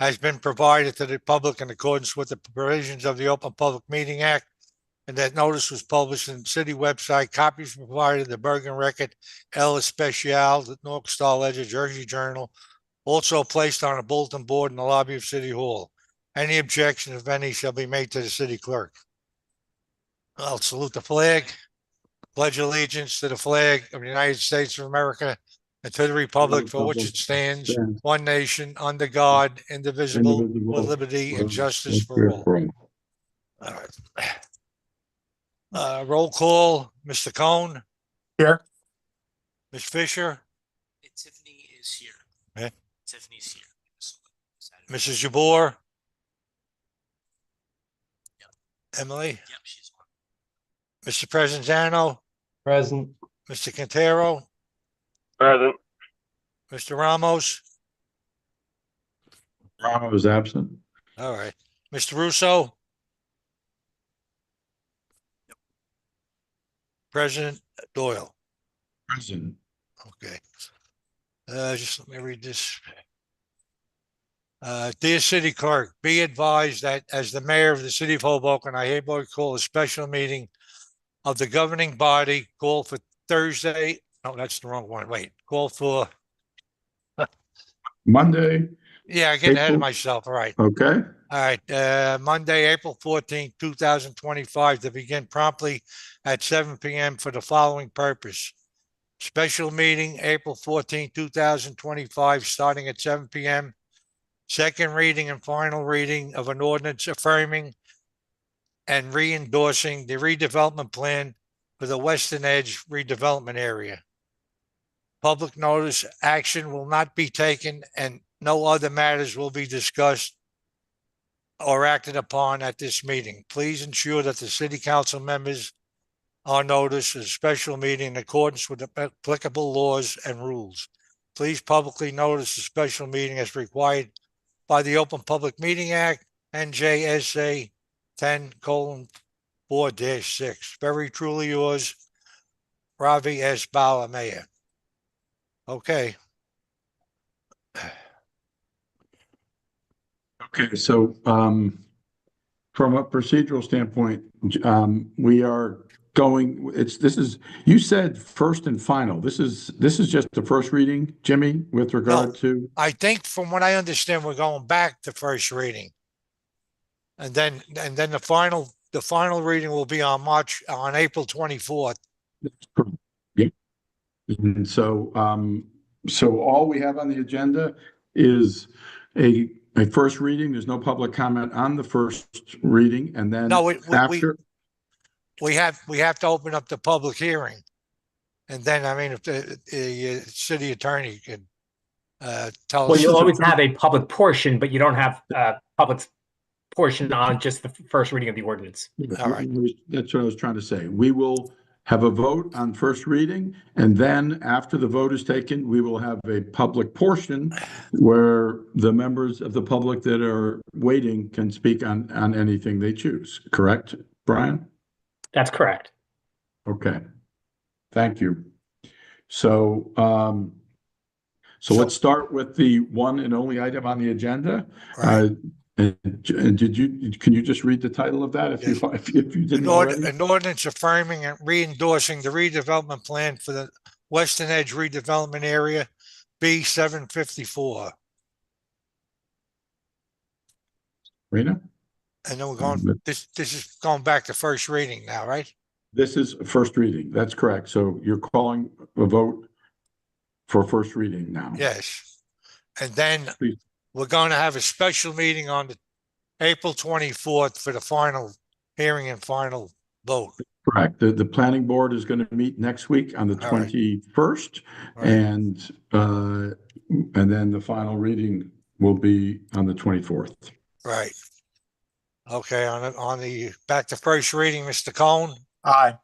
has been provided to the public in accordance with the provisions of the Open Public Meeting Act, and that notice was published in the city website. Copies were provided the Bergen Record, El Especial, the North Star Ledger, Jersey Journal, also placed on a bulletin board in the lobby of City Hall. Any objection, if any, shall be made to the city clerk. I'll salute the flag, pledge allegiance to the flag of the United States of America and to the republic for which it stands, one nation, under God, indivisible, with liberty and justice for all. All right. Roll call, Mr. Cohn. Here. Ms. Fisher. Tiffany is here. Okay. Tiffany's here. Mrs. Jabor. Yep. Emily. Yep, she's on. Mr. Presenzano. Present. Mr. Quintero. Present. Mr. Ramos. Ramos is absent. All right. Mr. Russo. Yep. President Doyle. Present. Okay. Just let me read this. Dear City Clerk, be advised that as the mayor of the city of Hoboken, I hereby call a special meeting of the governing body called for Thursday. No, that's the wrong one. Wait, call for Monday. Yeah, I get ahead of myself. All right. Okay. All right. Monday, April 14th, 2025, to begin promptly at 7 p.m. for the following purpose. Special meeting, April 14th, 2025, starting at 7 p.m. Second reading and final reading of an ordinance affirming and re-endorsing the redevelopment plan for the Western Edge redevelopment area. Public notice action will not be taken and no other matters will be discussed or acted upon at this meeting. Please ensure that the city council members are noticed as a special meeting in accordance with the applicable laws and rules. Please publicly notice the special meeting as required by the Open Public Meeting Act, NJSA 10:4-6. Very truly yours, Ravi S. Bauer, Mayor. Okay. Okay, so from a procedural standpoint, we are going, you said first and final. This is just the first reading, Jimmy, with regard to? I think from what I understand, we're going back to first reading. And then the final reading will be on April 24th. Yeah. And so all we have on the agenda is a first reading. There's no public comment on the first reading, and then after we have to open up the public hearing, and then I mean if the city attorney can tell us. Well, you always have a public portion, but you don't have a public portion on just the first reading of the ordinance. All right. That's what I was trying to say. We will have a vote on first reading, and then after the vote is taken, we will have a public portion where the members of the public that are waiting can speak on anything they choose. Correct, Brian? That's correct. Okay. Thank you. So let's start with the one and only item on the agenda. Right. And can you just read the title of that if you didn't already? An ordinance affirming and re-endorsing the redevelopment plan for the Western Edge redevelopment area, B754. Rena? And then we're going, this is going back to first reading now, right? This is first reading. That's correct. So you're calling a vote for first reading now. Yes. And then Please. We're going to have a special meeting on the April 24th for the final hearing and final vote. Correct. The planning board is going to meet next week on the 21st, Right. and then the final reading will be on the 24th. Right. Okay. On the back to first reading, Mr. Cohn, Aye.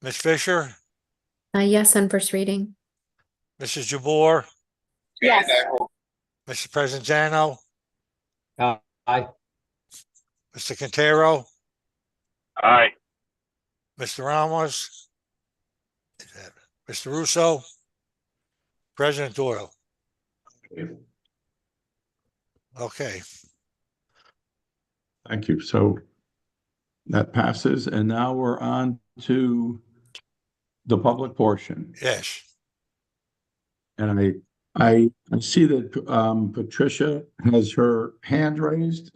Ms. Fisher, Yes, on first reading. Mrs. Jabor, Yes. Mr. Presenzano, Aye. Mr. Quintero, Aye. Mr. Ramos, Mr. Russo, President Doyle. Okay, Thank you. So that passes, and now we're on to the public portion. yes. And I see that Patricia has her hand raised.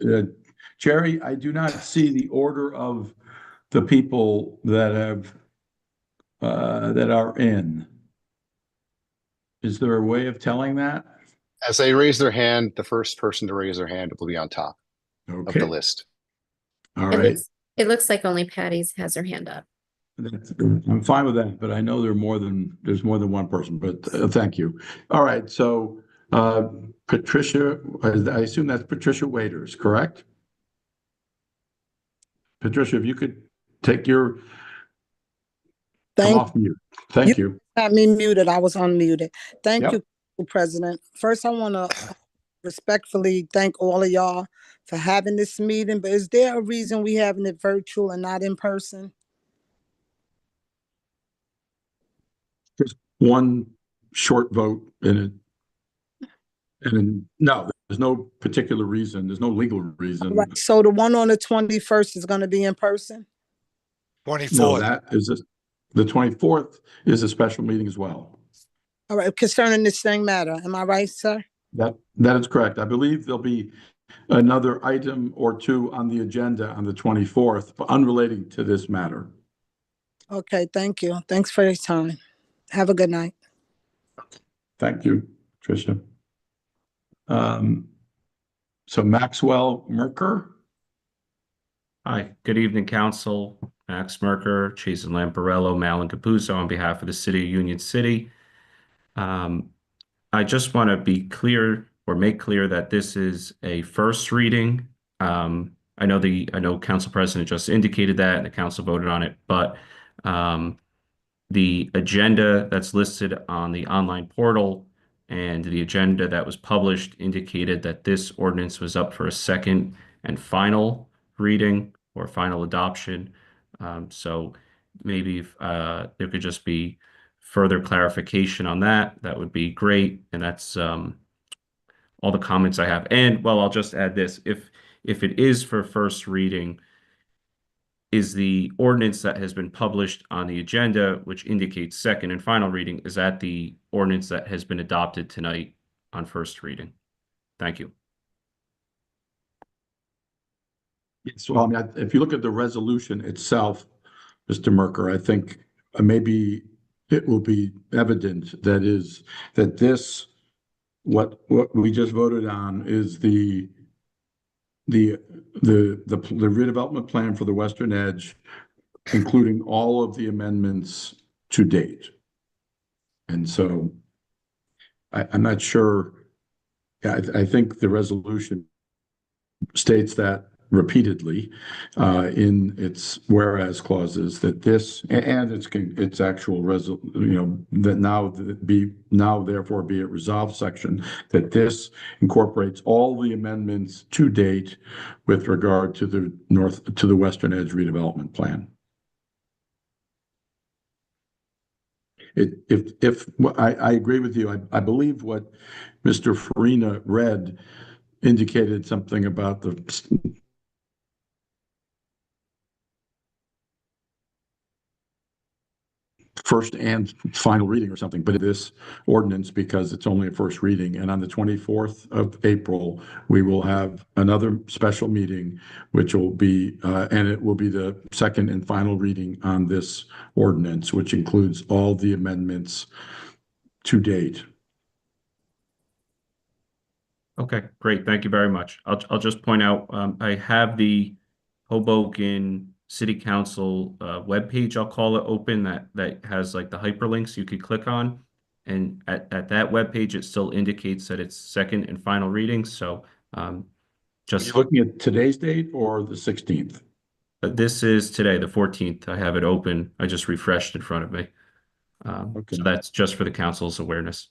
Jerry, I do not see the order of the people that have that are in. Is there a way of telling that? As they raise their hand, the first person to raise their hand will be on top of the Okay, list. all It right. looks like only Patty's has her hand up. I'm fine with that, but I know there's more than one person, but thank you. All right, so Patricia, I assume that's Patricia Waiters, correct? Patricia, if you could take your, come Thank off mute. Thank you. Had me muted. I was unmuted. Thank Yep. you, President. First, I want to respectfully thank all of y'all for having this meeting, but is there a reason we having it virtual and not in person? Just one short vote in it. And no, there's no particular reason. There's no legal reason. Right, so the one on the 21st is going to be in person? No, 24th. that is, the 24th is a special meeting as well. All right, concerning this same matter. Am I right, sir? That is correct. I believe there'll be another item or two on the agenda on the 24th, but unrelated to this matter. Okay, thank you. Thanks for your time. Have a good night. Thank you, Tricia. So Maxwell Merker. Hi, good evening, Council. Max Merker, Chazen Lamparello, Malin Capuzzo on behalf of the City of Union City. I just want to be clear or make clear that this is a first reading. I know Council President just indicated that and the Council voted on it, but the agenda that's listed on the online portal and the agenda that was published indicated that this ordinance was up for a second and final reading or final adoption. So maybe if there could just be further clarification on that, that would be great. And that's all the comments I have. And well, I'll just add this. If it is for first reading, is the ordinance that has been published on the agenda, which indicates second and final reading, is that the ordinance that has been adopted tonight on first reading? Thank you. Yes, well, I mean, if you look at the resolution itself, Mr. Merker, I think maybe it will be evident that this, what we just voted on is the redevelopment plan for the Western Edge, including all of the amendments to date. And so I'm not sure. I think the resolution states that repeatedly in its whereas clauses that this and its actual that now therefore be it resolved section that this incorporates all the amendments to date with regard to the Western Edge redevelopment plan. If I agree with you, I believe what Mr. Farina read indicated something about the first and final reading or something, but this ordinance, because it's only a first reading, and on the 24th of April, we will have another special meeting, which will be, and it will be the second and final reading on this ordinance, which includes all the amendments to date. Okay, great. Thank you very much. I'll just point out, I have the Hoboken City Council webpage, I'll call it, open that has like the hyperlinks you could click on. And at that webpage, it still indicates that it's second and final reading. So Are just you looking at today's date or the 16th? this is today, the 14th. I have it open. I just refreshed in front of me. Okay. So that's just for the council's awareness.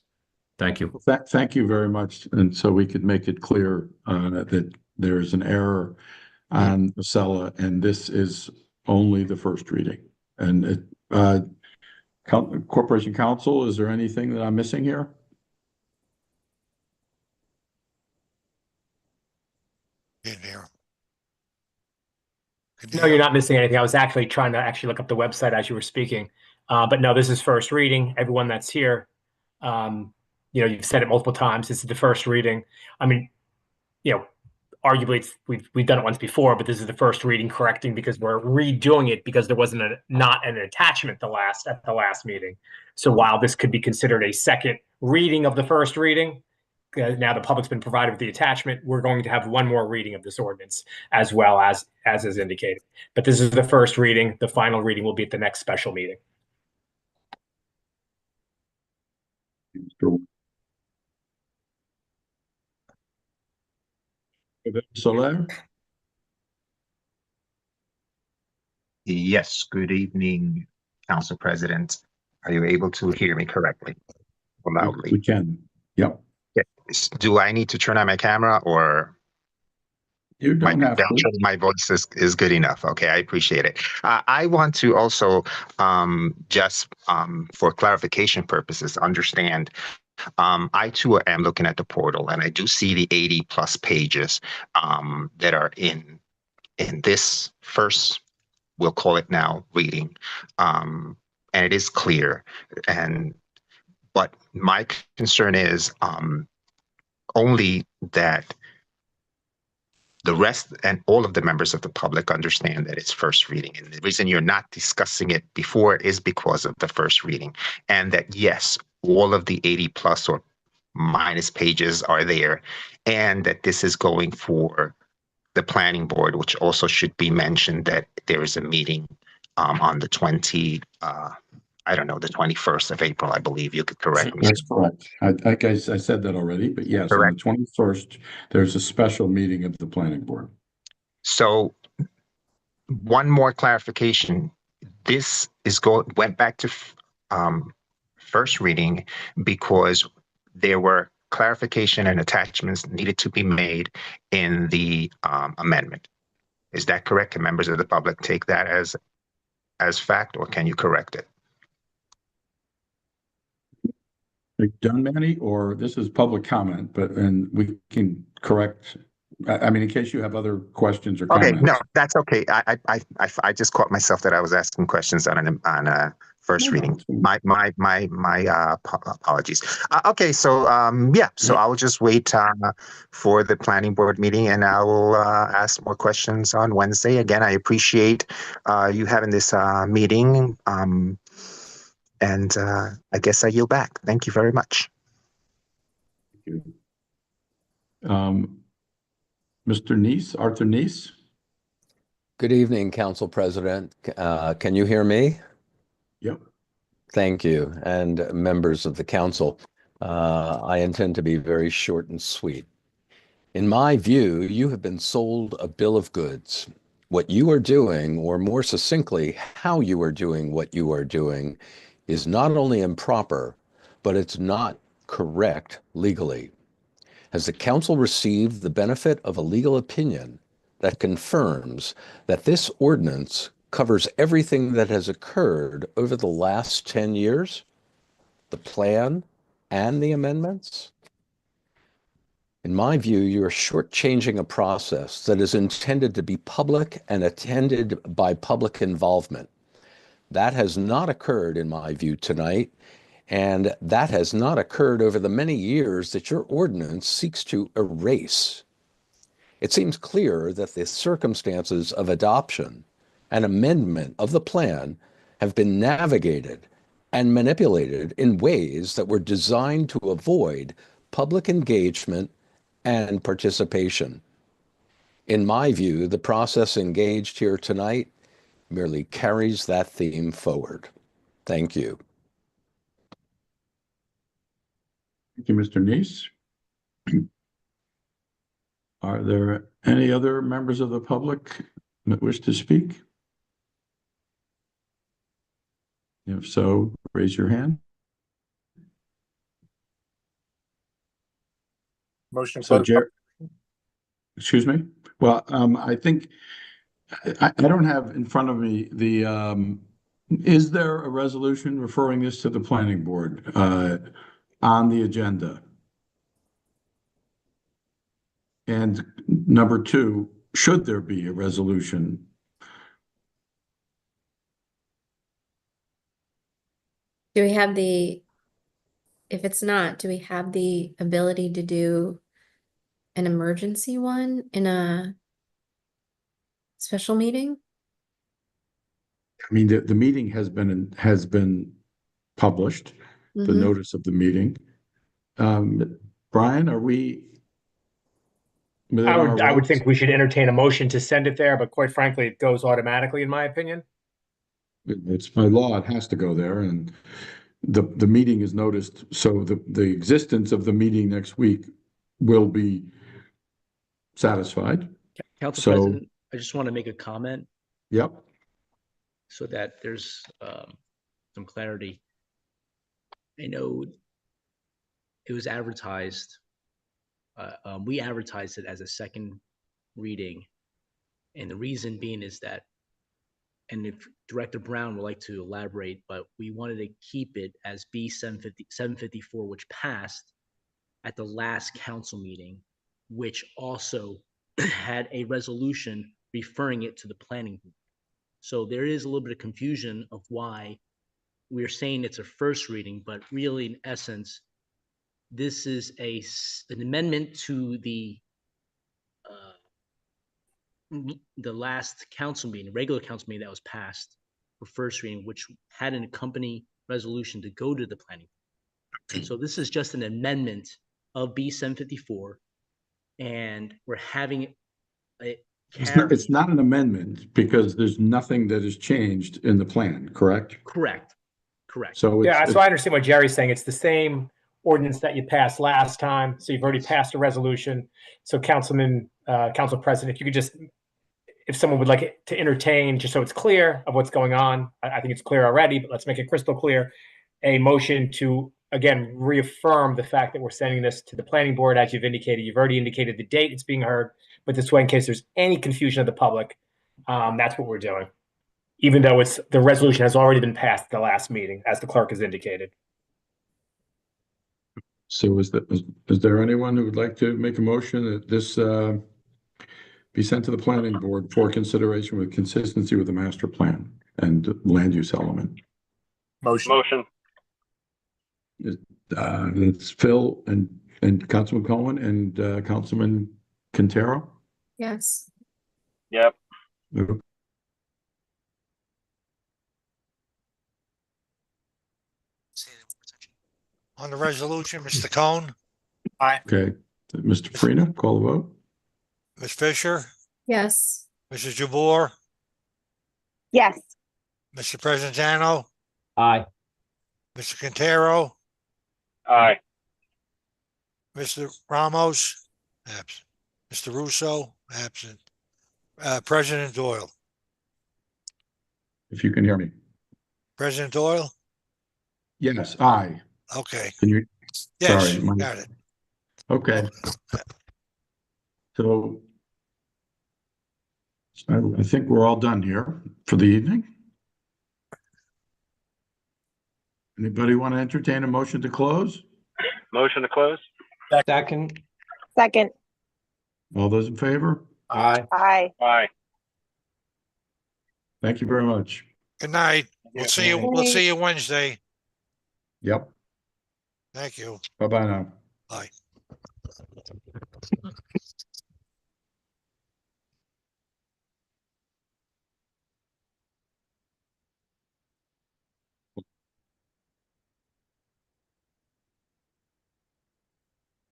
Thank you. Thank you very much. And so we could make it clear that there is an error on Acela, and this is only the first reading. And Corporation Counsel, is there anything that I'm missing here? Didn't hear him. Couldn't No, hear you're him. not missing anything. I was actually trying to look up the website as you were speaking. But no, this is first reading. Everyone that's here, you've said it multiple times. This is the first reading. I mean, arguably we've done it once before, but this is the first reading correcting because we're redoing it because there wasn't not an attachment at the last meeting. So while this could be considered a second reading of the first reading, now the public's been provided with the attachment, we're going to have one more reading of this ordinance as well as is indicated. But this is the first reading. The final reading will be at the next special meeting. Soler? Yes, good evening, Council President. Are you able to hear me correctly or loudly? We can. Yep. Do I need to turn on my camera or You don't have to. my voice is good enough? Okay, I appreciate it. I want to also just for clarification purposes understand. I too am looking at the portal and I do see the 80 plus pages that are in this first, we'll call it now, reading. And it is clear. But my concern is only that the rest and all of the members of the public understand that it's first reading. And the reason you're not discussing it before is because of the first reading. And that, yes, all of the 80 plus or minus pages are there. And that this is going for the planning board, which also should be mentioned that there is a meeting on the 21st of April, I believe. You could correct me. That's correct. I said that already, but yes, Correct. on the 21st, there's a special meeting of the planning board. So one more clarification. This went back to first reading because there were clarification and attachments needed to be made in the amendment. Is that correct? Can members of the public take that as fact, or can you correct it? Are you done, Manny, or this is public comment, and we can correct. I mean, in case you have other questions or Okay, comments. no, that's okay. I just caught myself that I was asking questions on a first reading. My apologies. Okay, so so I will just wait for the planning board meeting, and I will ask more questions on Wednesday. Again, I appreciate you having this meeting, and I guess I yield back. Thank you very much. Thank you. Mr. Neese, Arthur Neese. Good evening, Council President. Can you hear me? Yep. Thank you, and members of the council. I intend to be very short and sweet. In my view, you have been sold a bill of goods. What you are doing, or more succinctly, how you are doing what you are doing, is not only improper, but it's not correct legally. Has the council received the benefit of a legal opinion that confirms that this ordinance covers everything that has occurred over the last 10 years, the plan and the amendments? In my view, you're shortchanging a process that is intended to be public and attended by public involvement. That has not occurred, in my view, tonight, and that has not occurred over the many years that your ordinance seeks to erase. It seems clear that the circumstances of adoption and amendment of the plan have been navigated and manipulated in ways that were designed to avoid public engagement and participation. In my view, the process engaged here tonight merely carries that theme forward. Thank you. Thank you, Mr. Neese. Are there any other members of the public that wish to speak? If so, raise your hand. Motion So, closed. excuse me? Well, I think I don't have in front of me the, is there a resolution referring this to the planning board on the agenda? And number two, should there be a resolution? Do we have the, if it's not, do we have the ability to do an emergency one in a special meeting? I mean, the meeting has been published, the Mhm. notice of the meeting. Brian, are we? within I our would rights? think we should entertain a motion to send it there, but quite frankly, it goes automatically, in my opinion. It's by law, it has to go there, and the meeting is noticed, so the existence of the meeting next week will be satisfied. Council So- President, I just want to make a comment Yep. so that there's some clarity. I know it was advertised, we advertised it as a second reading. And the reason being is that, and if Director Brown would like to elaborate, but we wanted to keep it as B 754, which passed at the last council meeting, which also had a resolution referring it to the planning board. So there is a little bit of confusion of why we're saying it's a first reading, but really in essence, this is an amendment to the last council meeting, regular council meeting that was passed for first reading, which had an accompanying resolution to go to the planning. So this is just an amendment of B 754, and we're having it carry. It's not an amendment because there's nothing that has changed in the plan, correct? Correct. So Yeah, it's, so I understand what Jerry's saying. It's the same ordinance that you passed last time. So you've already passed a resolution. So Council President, if you could just, if someone would like to entertain, just so it's clear of what's going on, I think it's clear already, but let's make it crystal clear, a motion to, again, reaffirm the fact that we're sending this to the planning board, as you've indicated. You've already indicated the date it's being heard, but this way, in case there's any confusion of the public, that's what we're doing. Even though the resolution has already been passed at the last meeting, as the clerk has indicated. so is there anyone who would like to make a motion that this be sent to the planning board for consideration with consistency with the master plan and land use element? Motion. It's Phil and Councilman Cohen and Councilman Quintero. Yes. Yep. Say that one more time. On the resolution, Mr. Cohn, Okay, Mr. Farina, call the vote. Ms. Fisher, Yes. Mrs. Jabour, Yes. Mr. Presidano, Aye. Mr. Quintero, Aye. Mr. Ramos, absent. Mr. Russo, absent. President Doyle. If you can hear me. President Doyle? Yes, aye. Okay. Can you? Yes, Sorry, my- got it. Okay. So I think we're all done here for the evening. Anybody want to entertain a motion to close? Motion to close? Second. Second. All those in favor? Aye. Aye. Aye. Thank you very much. Good night. We'll see you. We'll see you Wednesday. Yep. Thank you. Bye-bye now. Bye.